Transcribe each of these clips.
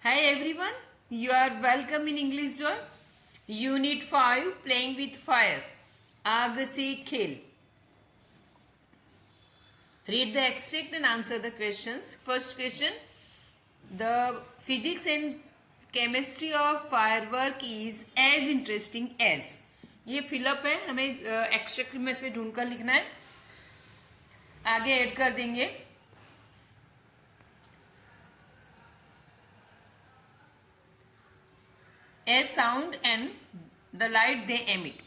Hi everyone, you are welcome in English Joy. Unit 5 Playing with Fire. आग से खेल. Read the extract and answer the questions. First question: the physics and chemistry of firework is as interesting as. ये fill up है, हमें extract में से ढूंढकर लिखना है. आगे ऐड कर देंगे. As sound and the light they emit.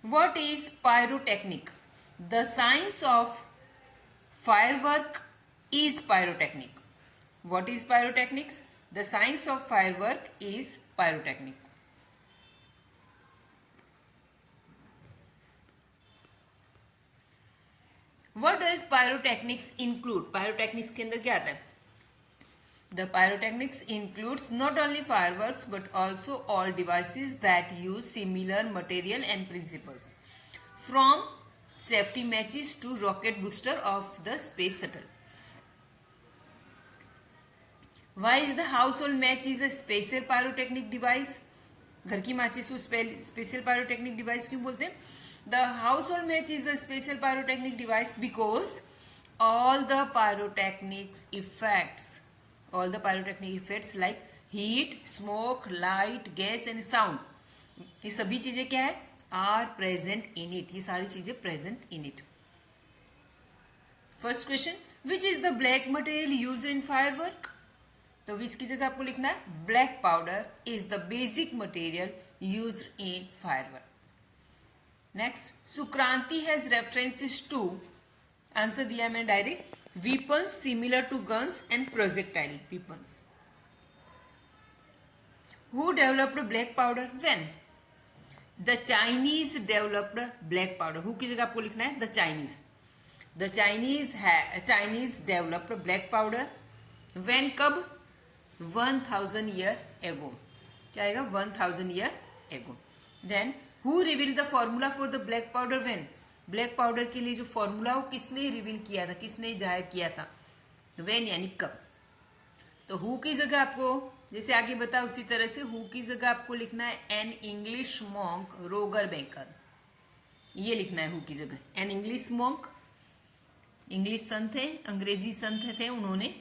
What is pyrotechnic? The science of firework is pyrotechnic. What is pyrotechnics? The science of firework is pyrotechnic. What does pyrotechnics include? Pyrotechnics के अंदर क्या आता है? The pyrotechnics includes not only fireworks but also all devices that use similar material and principles, from safety matches to rocket booster of the space shuttle. Why is the household match is a special pyrotechnic device? घर की माचिस को special pyrotechnic device क्यों बोलते हैं? The household match is a special pyrotechnic device because all the pyrotechnic effects like heat, smoke, light, gas and sound, ये सभी चीजें क्या है? Are present in it. ये सारी चीजें present in it. First question: which is the black material used in firework? तो विच की जगह आपको लिखना है black powder is the basic material used in firework. Next, Shukraniti has references to. Answer दिया मैंने direct. Weapons similar to guns and projectile weapons. Who developed black powder? When the Chinese developed black powder. Who की जगह आपको लिखना है the Chinese. The Chinese developed black powder. When? कब? 1000 year ago. क्या आएगा? 1000 year ago. Then who reveal the formula for the black powder? When? Black powder के लिए जो फॉर्मूला वो किसने रिवील किया था, किसने जाहिर किया था? व्हेन यानी कब. तो हु की जगह आपको जैसे आगे बता उसी तरह से हु की जगह आपको लिखना है एन इंग्लिश मॉन्क रोगर बेकर. ये लिखना है हु की जगह. एन इंग्लिश मॉन्क, इंग्लिश संत थे, अंग्रेजी संत थे, उन्होंने,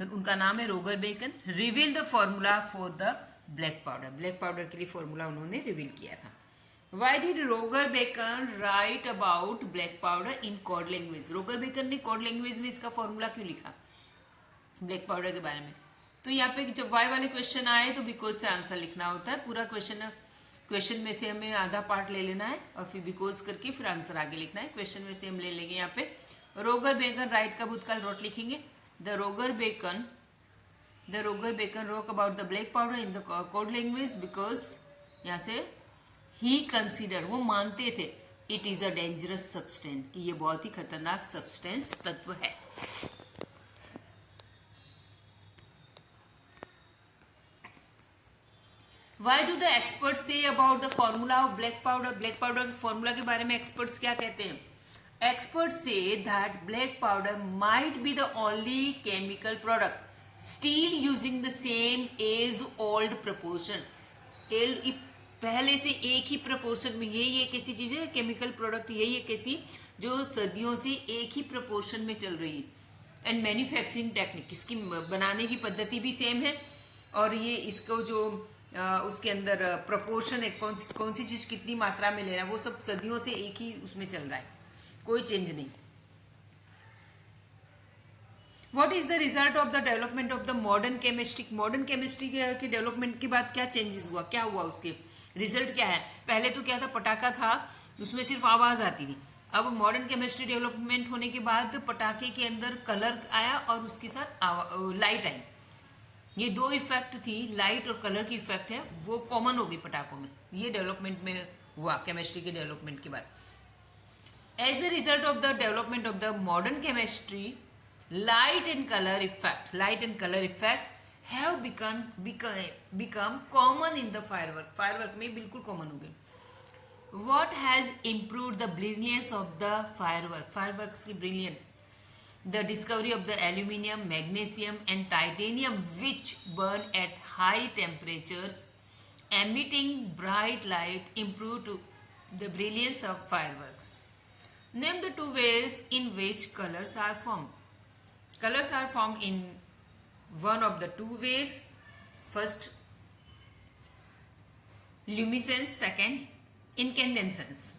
उनका नाम है Roger Bacon. Reveal the formula for the black powder. Black powder के लिए फॉर्मूला उन्होंने रिवील किया था. Why did Roger Bacon write about black powder in code language? Roger Bacon ने कोड लैंग्वेज में इसका फॉर्मूला क्यों लिखा ब्लैक पाउडर के बारे में? तो यहाँ पे जब वाई वाले क्वेश्चन आए तो बिकॉज से आंसर लिखना होता है. पूरा क्वेश्चन में से हमें आधा पार्ट ले लेना है और फिर बिकॉज करके फिर आंसर आगे लिखना है. क्वेश्चन में से हम ले लेंगे. यहाँ पे रोगर बेकन राइट का भूतकाल रोट लिखेंगे. The Roger Bacon wrote about the black powder in the code language because यहाँ से he considered, वो मानते थे, it is a dangerous substance, कि ये बहुत ही खतरनाक substance तत्व है. Why do the experts say about the formula of black powder? Black powder के फॉर्मूला के बारे में experts क्या कहते हैं? Experts say that black powder might be the only chemical product still using the same age-old proportion. पहले से एक ही proportion में यही एक ऐसी चीज है, केमिकल प्रोडक्ट यही एक ऐसी जो सदियों से एक ही proportion में चल रही है. एंड मैन्युफैक्चरिंग टेक्निक, इसकी बनाने की पद्धति भी सेम है और ये इसको जो उसके अंदर प्रपोर्शन है, कौन सी चीज कितनी मात्रा में लेना है, वो सब सदियों से एक ही उसमें चल रहा है, कोई चेंज नहीं. What is the result of the development of the modern chemistry? Modern chemistry के डेवलपमेंट के बाद क्या चेंजेस हुआ, क्या हुआ, उसके रिजल्ट क्या है? पहले तो क्या था, पटाखा था, उसमें सिर्फ आवाज आती थी. अब मॉडर्न केमिस्ट्री डेवलपमेंट होने के बाद पटाखे के अंदर कलर आया और उसके साथ लाइट आई. ये दो इफेक्ट थी, लाइट और कलर की इफेक्ट है, वो कॉमन हो गई पटाखों में. ये डेवलपमेंट में हुआ केमिस्ट्री के डेवलपमेंट के बाद. As the result of the development of the modern chemistry, light and color effect have become common in the firework. Firework में बिल्कुल common हो गए. What has improved the brilliance of the firework? Fireworks की brilliant the discovery of the aluminium, magnesium and titanium which burn at high temperatures emitting bright light improved the brilliance of fireworks. Name the two ways in which colors are formed. Colors are formed in one of the two ways. First, luminescence, second, incandescence.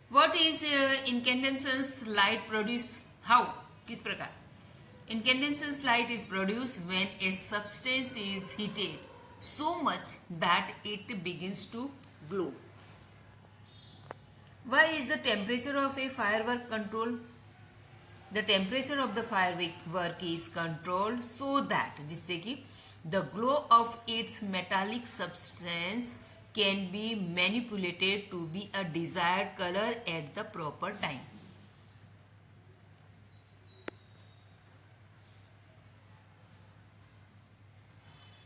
What is incandescence light produce? How? किस प्रकार? Incandescence light is produced when a substance is heated so much that it begins to glow. Why is the temperature of a firework controlled? The temperature of the firework is controlled so that जिससे कि the glow of its metallic substance can be manipulated to be a desired color at the proper time.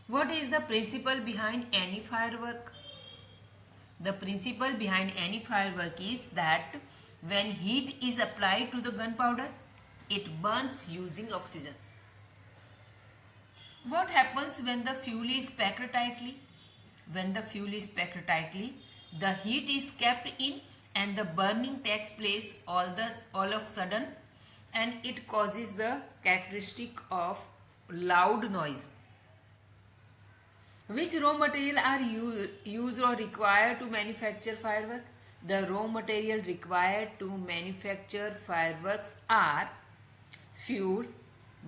What is the principle behind any firework? The principle behind any firework is that when heat is applied to the gunpowder, it burns using oxygen. What happens when the fuel is packed tightly? When the fuel is packed tightly, the heat is kept in and the burning takes place all of sudden, and it causes the characteristic of loud noise. Which raw material are used or required to manufacture fireworks? The raw material required to manufacture fireworks are fuel,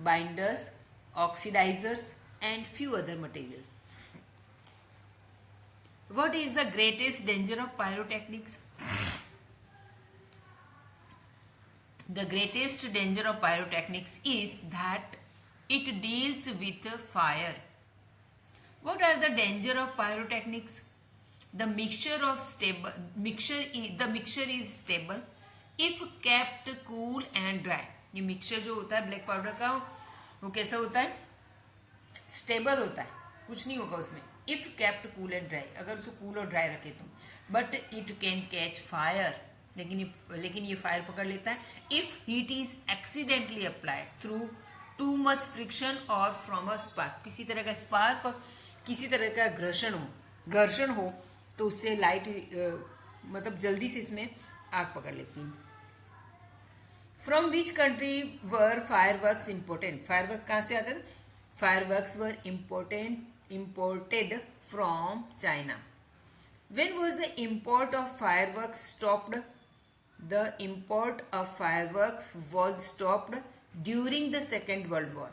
binders, oxidizers and few other materials. What is the greatest danger of pyrotechnics? The greatest danger of pyrotechnics is that it deals with fire. What are the danger of pyrotechnics? The mixture is stable if kept cool and dry. ये mixture जो होता है black powder का वो कैसा होता है? Stable होता है, कुछ नहीं होगा उसमें. If kept cool and dry, अगर उसको कूल और ड्राई रखे तो. But it can catch fire, लेकिन ये फायर पकड़ लेता है if heat is accidentally applied through too much friction और फ्रॉम अ स्पार्क. किसी तरह का स्पार्क और किसी तरह का घर्षण हो तो उससे लाइट मतलब जल्दी से इसमें आग पकड़ लेती है. From which country were fireworks important? Firework कहाँ से आते थे? Fireworks were imported from China. When was the import of fireworks stopped? The import of fireworks was stopped during the Second World War.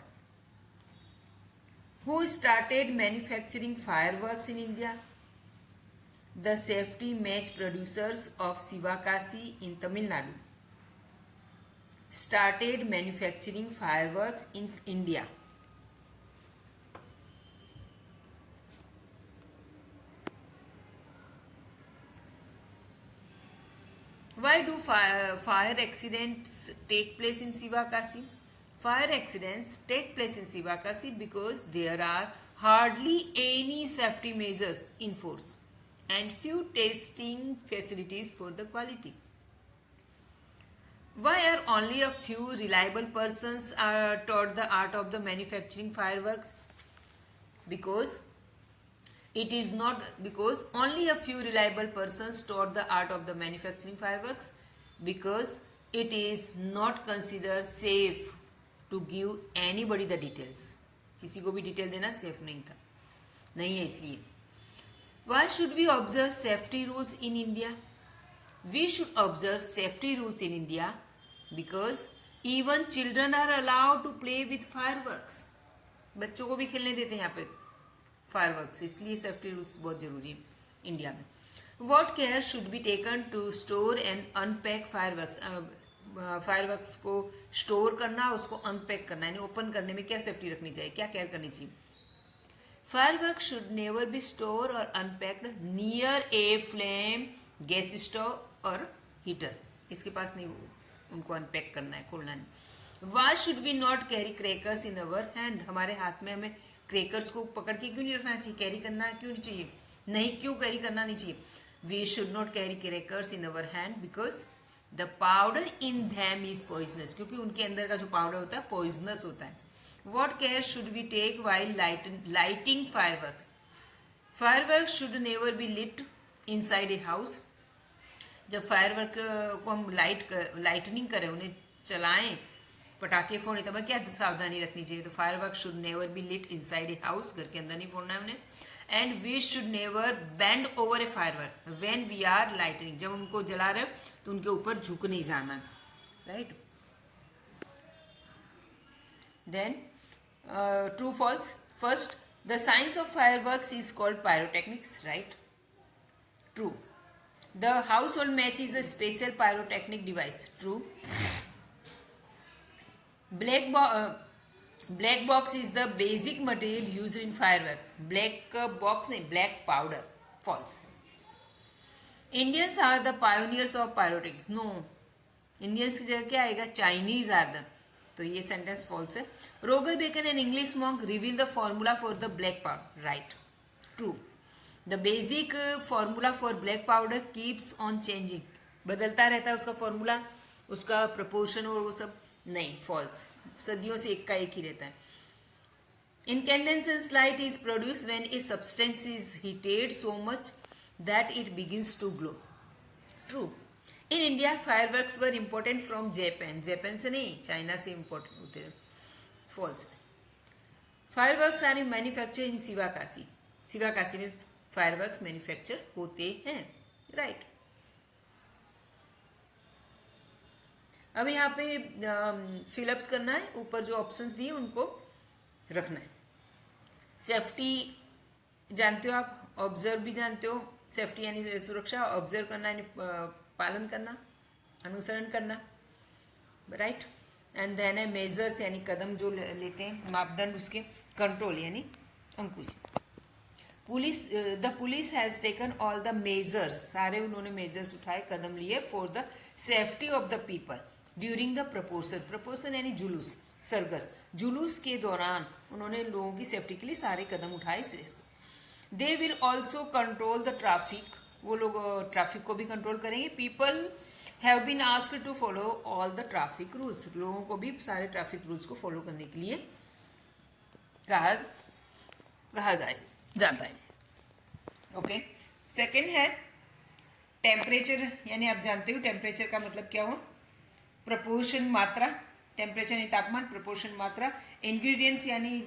Who started manufacturing fireworks in India? The safety match producers of Sivakasi in Tamil Nadu started manufacturing fireworks in India. Why do fire accidents take place in Sivakasi? Fire accidents take place in Sivakasi because there are hardly any safety measures in force and few testing facilities for the quality. Why are only a few reliable persons taught the art of the manufacturing fireworks? Because only a few reliable persons taught the art of the manufacturing fireworks, because it is not considered safe to give anybody the details. किसी को भी detail देना safe नहीं है इसलिए. Why should we observe safety rules in India? We should observe safety rules in India because even children are allowed to play with fireworks. बच्चों को भी खेलने देते हैं यहाँ पे फायरवर्क्स, इसलिए सेफ्टी रूल्स बहुत जरूरी है इंडिया में. What care should be taken to store and unpack fireworks? Fireworks को स्टोर करना, उसको अनपैक करना यानी ओपन करने में क्या सेफ्टी रखनी चाहिए, क्या केयर करनी चाहिए? Firework should never be store और unpacked near a flame, gas stove और हीटर. इसके पास नहीं उनको अनपैक करना है, खोलना नहीं. Why should we not carry crackers in our hand? हमारे हाथ में हमें क्रैकर्स को पकड़ के क्यों नहीं रखना चाहिए, कैरी करना क्यों नहीं चाहिए, क्यों कैरी करना नहीं चाहिए? We should not carry crackers in our hand because the powder in them is poisonous, क्योंकि उनके अंदर का जो पाउडर होता है पॉइजनस होता है. What care should we take while lighting fireworks? Fireworks should never be lit inside a house. जब फायरवर्क को हम लाइटनिंग करें, उन्हें चलाएं, पटाखे फोड़े, तब क्या सावधानी रखनी चाहिए? तो firework should never be lit inside a house, घर के अंदर नहीं फोड़ना है उन्हें. And we should never bend over a firework when we are lightning. जब उनको जला रहे तो उनके ऊपर झुक नहीं जाना, right. Then true false. First, the science of fireworks is called pyrotechnics, right. True. The household match is a special pyrotechnic device. True. Black box is the basic material used in firework. Black box नहीं, black powder. False. Indians are the pioneers of pyrotechnics. No. Indians की जगह क्या आएगा? Chinese are the. तो ये sentence false है. Roger Bacon, an English monk, revealed the formula for the black powder. Right. True. The basic formula for black powder keeps on changing. बदलता रहता है उसका फॉर्मूला, उसका प्रपोर्शन और वो सब. नहीं, फॉल्स. सदियों से एक का एक ही रहता है. Incandescence light is produce when a substance is heated so much that it begins to glow. True. In India fireworks were important from Japan. Japan से नहीं, चाइना से इम्पोर्टेंट होते हैं. False. Fireworks are in manufacture in Sivakasi. Sivakasi में fireworks manufacture होते हैं, right. अब यहाँ पे फिलअप्स करना है. ऊपर जो ऑप्शंस दिए उनको रखना है. सेफ्टी जानते हो आप, ऑब्जर्व भी जानते हो. सेफ्टी यानी सुरक्षा, ऑब्जर्व करना यानी पालन करना, अनुसरण करना, राइट. एंड देन है मेजर्स यानी कदम जो लेते हैं, मापदंड उसके. कंट्रोल यानी अंकुश. The police has taken all the measures. सारे उन्होंने मेजर्स उठाए, कदम लिए for the safety of the people during the proposal. Proposal यानी जुलूस, सरगस. जुलूस के दौरान उन्होंने लोगों की सेफ्टी के लिए सारे कदम उठाए. They will also control the traffic. वो लोग ट्रैफिक को भी कंट्रोल करेंगे. People have been asked to follow all the traffic rules. लोगों को भी सारे ट्रैफिक रूल्स को फॉलो करने के लिए कहा जाता है. ओके. सेकेंड है टेम्परेचर, यानी आप जानते हो टेम्परेचर का मतलब क्या हुआ? प्रपोर्शन, मात्रा. टेम्परेचर यानी तापमान, प्रपोर्शन मात्रा. इंग्रेडिएंट्स यानी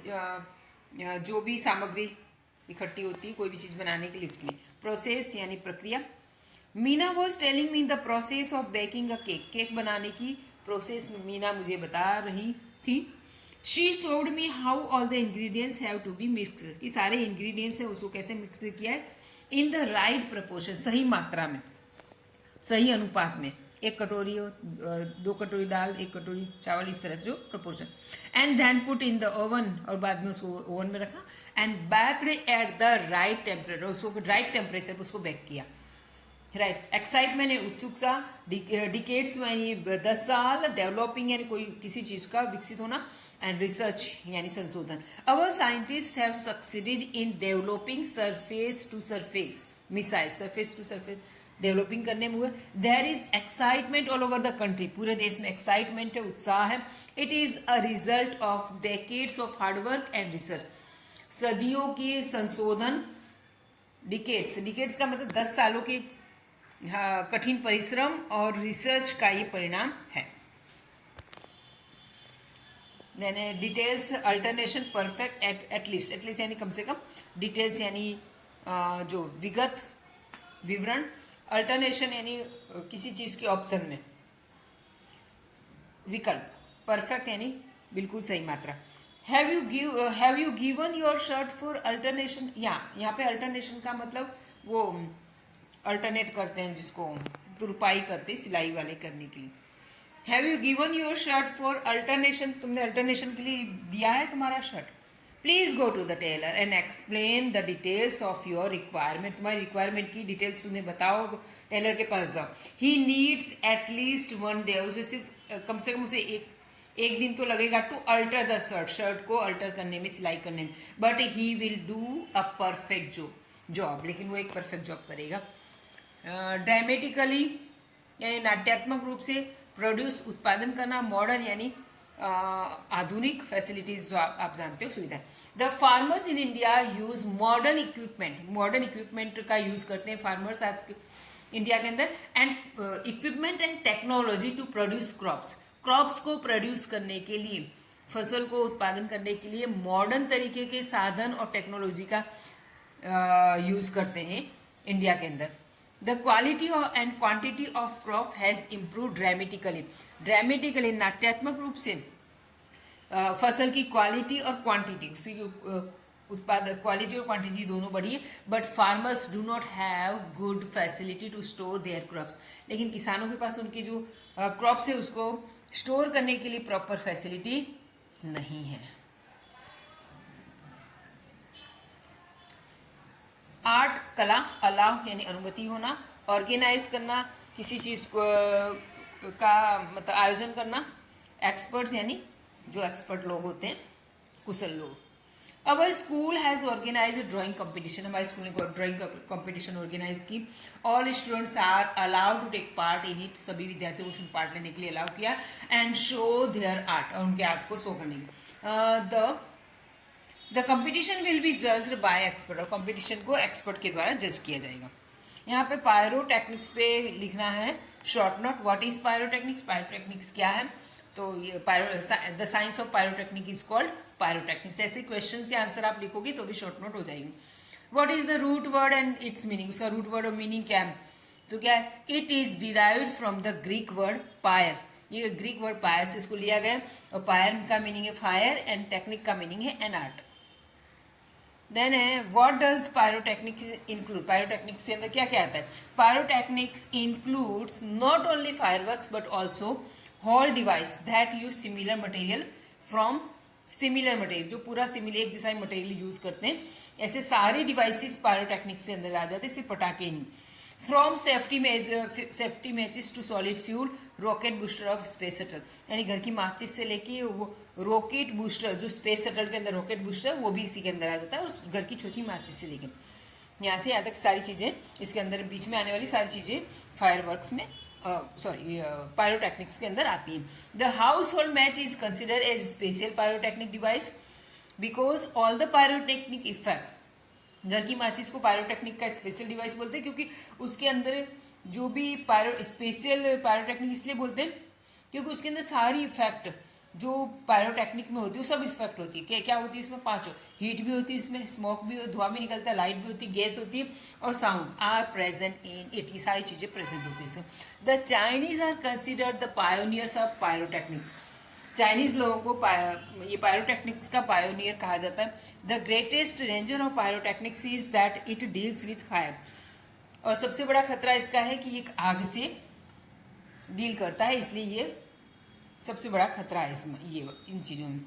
जो भी सामग्री इकट्ठी होती है कोई भी चीज़ बनाने के लिए उसकी. प्रोसेस यानी प्रक्रिया. Meena was telling me the process of baking a cake. Cake बनाने की प्रोसेस मीना मुझे बता रही थी. She showed me how all the ingredients have to be mix. कि सारे इंग्रेडिएंट्स हैं उसको कैसे मिक्स किया है. इन द राइट प्रपोर्शन, सही मात्रा में, सही अनुपात में. 1 कटोरी हो, 2 कटोरी दाल, 1 कटोरी चावल, इस तरह से जो proportion. And then put in the oven, और बाद में उसको ओवन में रखा. And baked at the right temperature. उसको राइट टेम्परेचर पर उसको बेक किया, राइट. एक्साइटमेंट यानी उत्सुकता. डिकेड्स यानी 10 साल. डेवलपिंग यानी कोई किसी चीज का विकसित होना. एंड रिसर्च यानी संशोधन. Our scientist have succeeded in developing surface to surface missile. Surface to surface developing करने में हुए. There is excitement all over the country. पूरे देश में एक्साइटमेंट है, उत्साह है. It is a result of decades of hard work and research. सदियों की संशोधन. डिकेड्स का मतलब 10 सालों की कठिन परिश्रम और रिसर्च का ये परिणाम है. Then details, alternation, perfect, at least यानी कम से कम. डिटेल्स यानी जो विगत, विवरण. अल्टरनेशन यानी किसी चीज के ऑप्शन में विकल्प. परफेक्ट यानी बिल्कुल सही मात्रा. Have you given your shirt for alternation. यहाँ पे अल्टरनेशन का मतलब वो अल्टरनेट करते हैं, जिसको तुरपाई करते सिलाई वाले करने के लिए. Have you given your shirt for alternation. तुमने अल्टरनेशन के लिए दिया है तुम्हारा shirt. Please go to the tailor and explain the details of your requirement. तुम्हारी रिक्वायरमेंट की डिटेल्स उन्हें बताओ. टेलर के पास जाओ. He needs at least 1 day. उसे सिर्फ कम से कम उसे एक दिन तो लगेगा टू अल्टर द शर्ट को अल्टर करने में, सिलाई करने में. But he will do a perfect job. लेकिन वो एक परफेक्ट जॉब करेगा. ड्रामेटिकली यानी नाट्यात्मक रूप से प्रोड्यूस उत्पादन करना, मॉडर्न यानी आधुनिक फैसिलिटीज जो आप जानते हो सुविधा। The farmers in India use modern equipment का यूज करते हैं फार्मर्स आज के इंडिया के अंदर, and equipment and technology to produce crops को प्रोड्यूस करने के लिए, फसल को उत्पादन करने के लिए मॉडर्न तरीके के साधन और टेक्नोलॉजी का यूज करते हैं इंडिया के अंदर। The quality and quantity of crop has improve dramatically नाट्यात्मक रूप से फसल की क्वालिटी और क्वांटिटी, उसी उत्पादक क्वालिटी और क्वांटिटी दोनों बढ़ी है। But farmers do not have good facility to store their crops, लेकिन किसानों के पास उनकी जो क्रॉप्स है उसको स्टोर करने के लिए प्रॉपर फैसिलिटी नहीं है। आर्ट कला, अलाव यानी अनुमति होना, ऑर्गेनाइज करना किसी चीज को का मतलब आयोजन करना, एक्सपर्ट्स यानी जो एक्सपर्ट लोग होते हैं, कुशल लोग। Our school has organise drawing competition, हमारे स्कूल ने ड्राइंग कंपटीशन ऑर्गेनाइज की। All students are allowed to take part in it, सभी विद्यार्थियों को उसमें पार्ट लेने के लिए अलाउ किया, एंड शो देयर आर्ट, और उनके आर्ट को शो करने के। The competition will be judged bye expert, और कंपटीशन को एक्सपर्ट के द्वारा जज किया जाएगा। यहाँ पे पायरोटेक्निक्स पे लिखना है short note, what is pyrotechnics, pyrotechnics क्या है, तो ये the science of pyrotechnic is called pyrotechnics. ऐसे क्वेश्चंस के आंसर आप लिखोगे तो भी शॉर्ट नोट हो जाएंगे। What is the root word and its meaning, उसका रूट वर्ड और मीनिंग क्या है, तो क्या है, it is derived from the Greek word pyr, ये ग्रीक वर्ड पायर से इसको लिया गया, और पायर का मीनिंग है फायर एंड टेक्निक का मीनिंग है एन आर्ट। देन है what does pyrotechnics include, pyrotechnics के अंदर क्या क्या आता है। Pyrotechnics includes not only fireworks but also whole device that use similar material from similar material, जो पूरा सिमिलर एक जैसा मटेरियल यूज करते हैं, ऐसे सारे डिवाइसेस पायरोटेक्निक्स के अंदर आ जाते हैं, सिर्फ पटाखे नहीं। From safety matches to solid fuel rocket booster of space shuttle, यानी घर की माचिस से लेके वो रॉकेट बूस्टर जो स्पेस शटल के अंदर रॉकेट बूस्टर वो भी इसी के अंदर आ जाता है, और घर की छोटी माचिस से लेके यहाँ से यहाँ तक सारी चीज़ें इसके अंदर, बीच में आने वाली सारी चीज़ें फायरवर्क्स में पायरोटेक्निक्स के अंदर आती हैं। The household match is consider as special pyrotechnic device because all the pyrotechnic effect, घर की माचिस को पायरोटेक्निक का स्पेशल डिवाइस बोलते हैं क्योंकि उसके अंदर जो भी स्पेशल पायरोटेक्निक इसलिए बोलते हैं क्योंकि उसके अंदर सारी इफेक्ट जो पायरोटेक्निक में होती है वो सब इफेक्ट होती है। क्या होती है इसमें, पांचों, हीट भी होती है इसमें, स्मोक भी, धुआं भी निकलता है, लाइट भी होती है, गैस होती है, और sound are present in it, ये सारी चीजें प्रेजेंट होती है इसमें। The Chinese are considered the pioneers of pyrotechnics, Chinese लोगों को ये पायरोटेक्निक्स का पायोनियर कहा जाता है। The greatest danger of pyrotechnics is that it deals with fire, और सबसे बड़ा खतरा इसका है कि ये आग से डील करता है, इसलिए ये सबसे बड़ा खतरा है इसमें, ये इन चीज़ों में।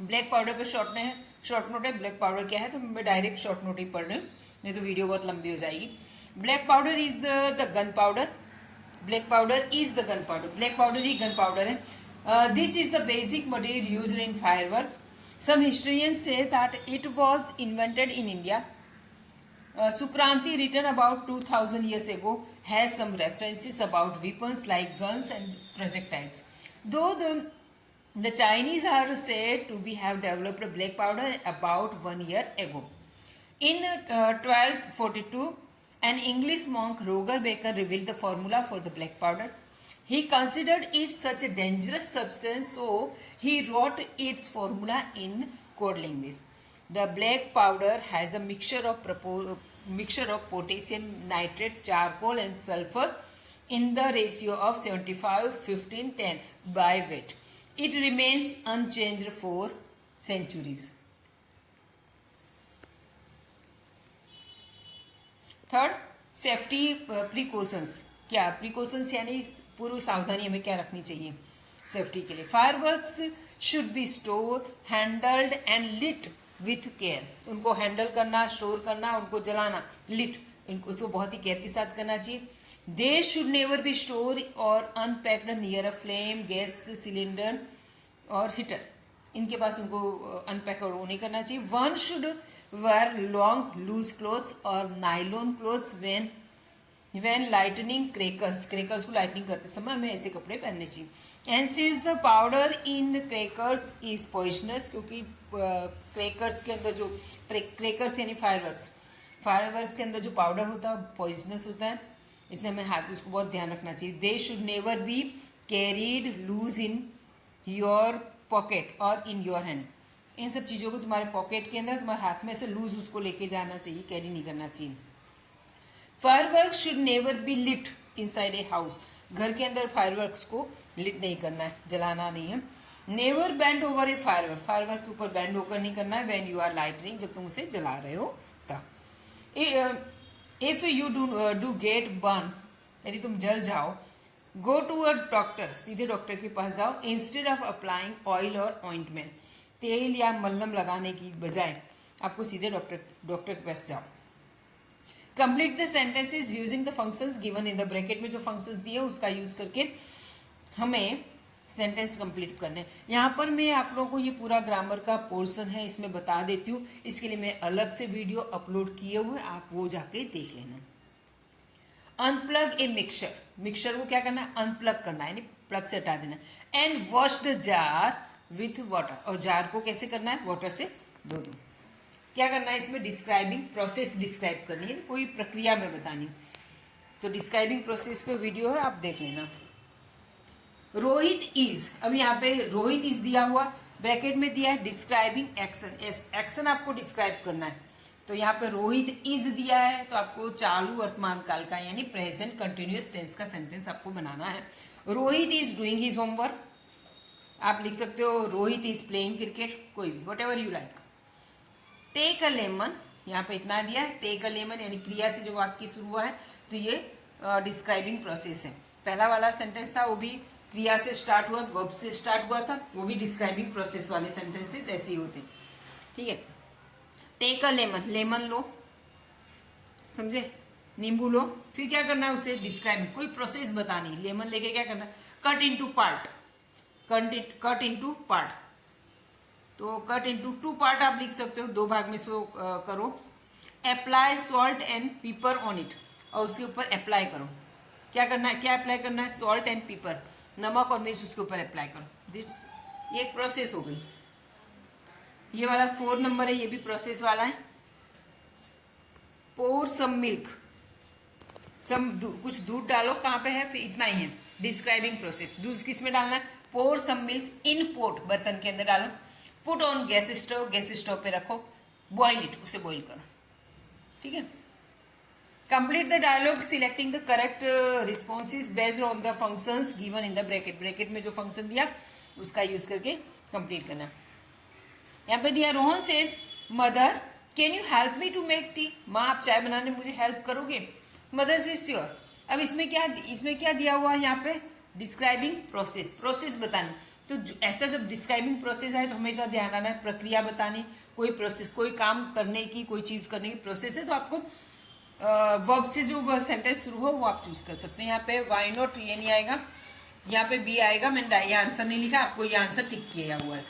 ब्लैक पाउडर पे शॉर्ट नोट है, ब्लैक पाउडर क्या है, तो मैं डायरेक्ट शॉर्ट नोट ही पढ़ रही हूँ, नहीं तो वीडियो बहुत लंबी हो जाएगी। Black powder is the gun powder, black powder is the gun powder, black powder he gun powder है। This is the basic material used in firework. Some historians say that it was invented in India. Sukranti, written about 2000 years ago, has some references about weapons like guns and projectiles. Though the Chinese are said to have developed black powder about 1 year ago. In 1242, an English monk Roger Bacon revealed the formula for the black powder. He considered it such a dangerous substance, so he wrote its formula in code language. The black powder has a mixture of potassium nitrate, charcoal, and sulfur in the ratio of 75, 15, 10 by weight. It remains unchanged for centuries. Third, safety precautions. क्या precautions यानी पूर्व सावधानी हमें क्या रखनी चाहिए safety के लिए। Fireworks should be store, handled and lit with care, उनको हैंडल करना, स्टोर करना, उनको जलाना, लिट, उसको बहुत ही केयर के साथ करना चाहिए। They should never be store और unpacked near a flame, gas cylinder और हीटर, इनके पास उनको अनपैक और वो नहीं करना चाहिए। One should wear long loose clothes और nylon clothes when when lightning crackers, crackers को लाइटनिंग करते समय हमें ऐसे कपड़े पहनने चाहिए। And since the powder in crackers is poisonous, क्योंकि क्रैकर्स के अंदर जो क्रैकर्स यानी फायरवर्क्स के अंदर जो पाउडर होता है पॉइजनस होता है, इसलिए हमें हाथ उसको बहुत ध्यान रखना चाहिए। They should never be carried loose in your pocket और इन योर हैंड। इन सब चीज़ों को तुम्हारे पॉकेट के अंदर, तुम्हारे हाथ में से लूज उसको लेके जाना चाहिए, कैरी नहीं करना चाहिए। Fireworks should never be lit inside a house, घर के अंदर फायरवर्क्स को लिट नहीं करना है, जलाना नहीं है। Never band over a firework, firework के ऊपर बैंड होकर नहीं करना है। व्हेन यू आर लाइटनिंग, जब तुम उसे जला रहे हो तब। If you do get burn, यदि तुम जल जाओ, गो टू अ डॉक्टर, सीधे डॉक्टर के पास जाओ। इंस्टेड ऑफ अप्लाइंग ऑयल और ऑइंटमेंट, तेल या मलहम लगाने की बजाय आपको सीधे डॉक्टर के पास जाओ। Complete the sentences using the functions given in the bracket में जो फंक्शंस दिए उसका यूज करके हमें सेंटेंस कंप्लीट करने। यहाँ पर मैं आप लोगों को ये पूरा ग्रामर का पोर्शन है इसमें बता देती हूँ, इसके लिए मैं अलग से वीडियो अपलोड किए हुए, आप वो जाके देख लेना। अनप्लग ए मिक्सचर, मिक्सचर को क्या करना है, अनप्लग करना है, यानी प्लग से हटा देना। And wash the jar with water, और जार को कैसे करना है, वाटर से धो दो। क्या करना है इसमें, डिस्क्राइबिंग प्रोसेस डिस्क्राइब करनी है, कोई प्रक्रिया में बतानी। तो डिस्क्राइबिंग प्रोसेस पे वीडियो है, आप देख लेना। रोहित इज, अब यहाँ पे रोहित इज दिया हुआ, ब्रैकेट में दिया है डिस्क्राइबिंग एक्शन, एक्शन आपको डिस्क्राइब करना है। तो यहाँ पे रोहित इज दिया है, तो आपको चालू वर्तमान काल का यानी प्रेजेंट कंटिन्यूअस टेंस का सेंटेंस आपको बनाना है। Rohit is doing his homework, आप लिख सकते हो रोहित इज प्लेइंग क्रिकेट, कोई भी, whatever you like. Take a lemon, यहाँ पे इतना दिया है, टेक अ लेमन यानी क्रिया से जो वाक्य शुरू हुआ है, तो ये डिस्क्राइबिंग प्रोसेस है। पहला वाला सेंटेंस था वो भी क्रिया से स्टार्ट हुआ, वर्ब से स्टार्ट हुआ था, वो भी डिस्क्राइबिंग प्रोसेस वाले सेंटेंसेस ऐसे ही होते हैं, ठीक है। टेक अ लेमन, लेमन लो, समझे, नींबू लो, फिर क्या करना है उसे डिस्क्राइबिंग, कोई प्रोसेस बतानी। लेमन लेके क्या करना है, cut into part, cut into part, तो कट इनटू टू पार्ट आप लिख सकते हो, दो भाग में इसको करो। Apply salt and paper on it, और उसके ऊपर अप्लाई करो। क्या करना है, क्या अप्लाई करना है, सॉल्ट एंड पेपर, नमक और मिर्च उसके ऊपर अप्लाई करो। ये एक प्रोसेस हो गई। ये वाला 4 नंबर है, ये भी प्रोसेस वाला है। पोर सम मिल्क, कुछ दूध डालो, कहाँ पे है, फिर इतना ही है, डिस्क्राइबिंग प्रोसेस। दूध किस में डालना है, पोर सम मिल्क इन पोट, बर्तन के अंदर डालो। Put on gas stove, gas stove पे रखो। बॉइल इट, उसे बॉइल करो, ठीक है। Complete the dialogue selecting the correct responses based on the functions given in the bracket, bracket में जो फंक्शन दिया उसका यूज करके कंप्लीट करना। यहाँ पे दिया Rohan says mother can you help me to make tea, माँ आप चाय बनाने में मुझे हेल्प करोगे। Mother says sure. अब इसमें क्या दिया हुआ है, यहाँ पे डिस्क्राइबिंग प्रोसेस, प्रोसेस बतानी। तो ऐसा जब डिस्क्राइबिंग प्रोसेस आए तो हमेशा ध्यान आना है, प्रक्रिया बतानी, कोई प्रोसेस, कोई काम करने की, कोई चीज़ करने की प्रोसेस है, तो आपको वर्ब से जो सेंटेंस शुरू हो वो आप चूज कर सकते हैं। यहाँ पे वाई नॉट ये नहीं आएगा, यहाँ पे बी आएगा, मैंने ये आंसर नहीं लिखा, आपको ये आंसर टिक किया हुआ है।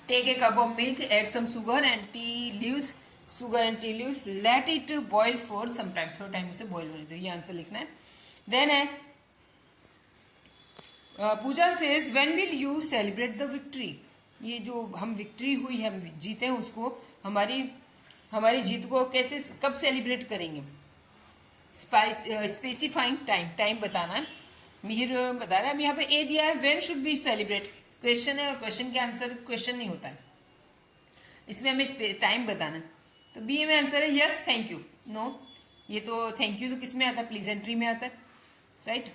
Take a cup of milk, add some sugar and tea leaves, sugar and tea leaves, let it boil for some time, थोड़ा टाइम उसे बॉयल होने दो, ये आंसर लिखना है। देन है Puja says when will you celebrate the victory, ये जो हम विक्ट्री हुई है, हम जीते हैं, उसको हमारी जीत को कैसे, कब सेलिब्रेट करेंगे। स्पेसिफाइंग टाइम, टाइम बताना है। मिहिर बता रहा है, अब यहाँ पे ए दिया है when should we celebrate, question है, क्वेश्चन के आंसर क्वेश्चन नहीं होता है, इसमें हमें टाइम बताना है। तो बी में आंसर है यस थैंक यू, नो, ये तो थैंक यू तो किस में आता है, प्लीजेंट्री में आता है, right.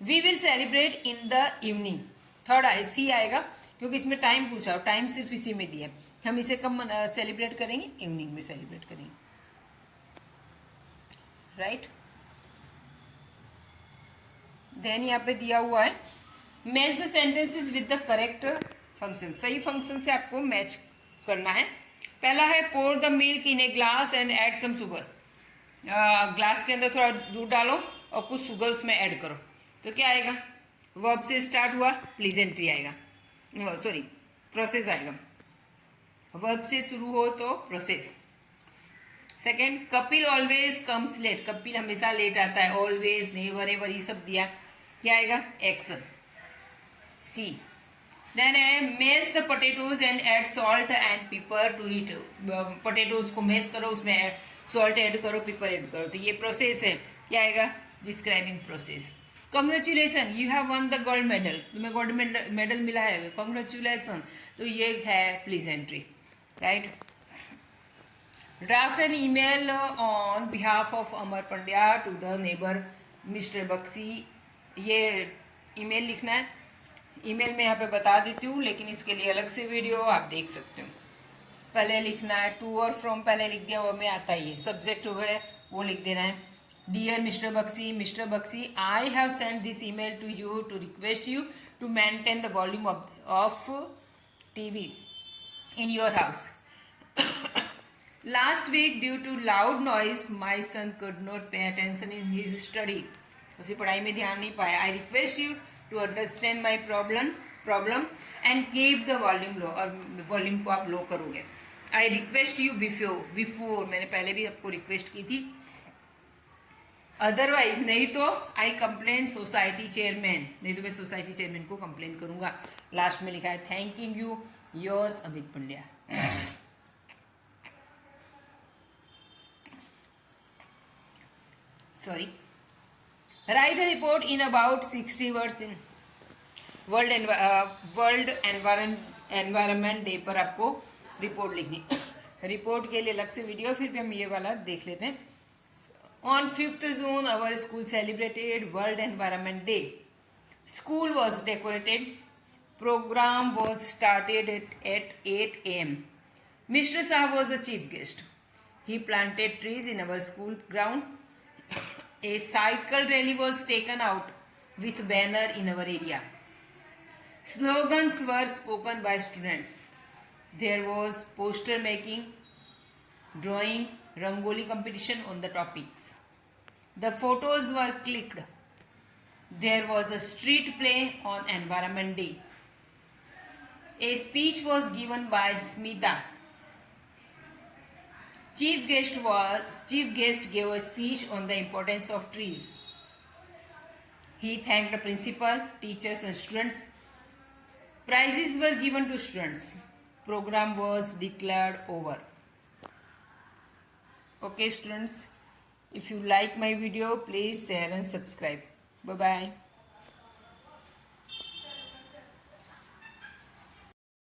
We will celebrate in the evening, third C आएगा, क्योंकि इसमें टाइम पूछा और टाइम सिर्फ इसी में दिया है। हम इसे कब सेलिब्रेट करेंगे, इवनिंग में सेलिब्रेट करेंगे, राइट। देन यहाँ पे दिया हुआ है match the sentences with the correct function, सही फंक्शन से आपको मैच करना है। पहला है pour the milk in a glass and add some sugar, glass के अंदर थोड़ा दूध डालो और कुछ शुगर उसमें ऐड करो, तो क्या आएगा, वर्ब से स्टार्ट हुआ, प्लीजेंट्री आएगा, सॉरी प्रोसेस आएगा, वर्ब से शुरू हो तो process. Second, Kapil always comes late, Kapil हमेशा लेट आता है, ऑलवेज, नेवर एवर ये सब दिया, क्या आएगा? एक्शन। सी, देन है mash the potatoes and add salt and pepper to it, potatoes को मेस करो, उसमें सॉल्ट ऐड करो, पेपर ऐड करो, तो ये प्रोसेस है, क्या आएगा? Describing process. Congratulation, you have won the gold medal, तुम्हें गोल्ड मेडल मिला है, कॉन्ग्रेचुलेसन, तो ये है pleasantry, right. Draft an email on behalf of Amar Pandya to the neighbour mister Baxi, ये ईमेल लिखना है, ईमेल में यहाँ पे बता देती हूँ, लेकिन इसके लिए अलग से वीडियो आप देख सकते हो। पहले लिखना है टू और फ्रॉम, पहले लिख दिया, वो में आता ही है, सब्जेक्ट हो है वो लिख देना है। Dear mister Baksi, I have send this email to you to request you to maintain the volume of TV in your house. Last week, due to loud noise, my son could not pay attention in his study. उसे पढ़ाई में ध्यान नहीं पाया. I request you to understand my problem and keep the volume low. और volume को आप लो करोगे. I request you before मैंने पहले भी आपको रिक्वेस्ट की थी. अदरवाइज नहीं तो आई कंप्लेन सोसाइटी चेयरमैन, नहीं तो मैं सोसाइटी चेयरमैन को कंप्लेन करूंगा. लास्ट में लिखा है thanking you yours Amit Pandya. Sorry. Right a report in about 60 words in world environment day पर आपको रिपोर्ट लिखनी. रिपोर्ट के लिए अलग से वीडियो, फिर भी हम ये वाला देख लेते हैं. On 5th June, our school celebrated World Environment Day. School was decorated. Program was started at 8 a.m. Mr. Shah was the chief guest. He planted trees in our school ground. A cycle rally was taken out with banner in our area. Slogans were spoken by students. There was poster making, drawing, Rangoli competition on the topics. The photos were clicked. There was a street play on Environment Day. A speech was given by Smita. Chief guest gave a speech on the importance of trees. He thanked the principal, teachers and students. Prizes were given to students. Program was declared over. Okay students, if you like my video, please share and subscribe. Bye bye.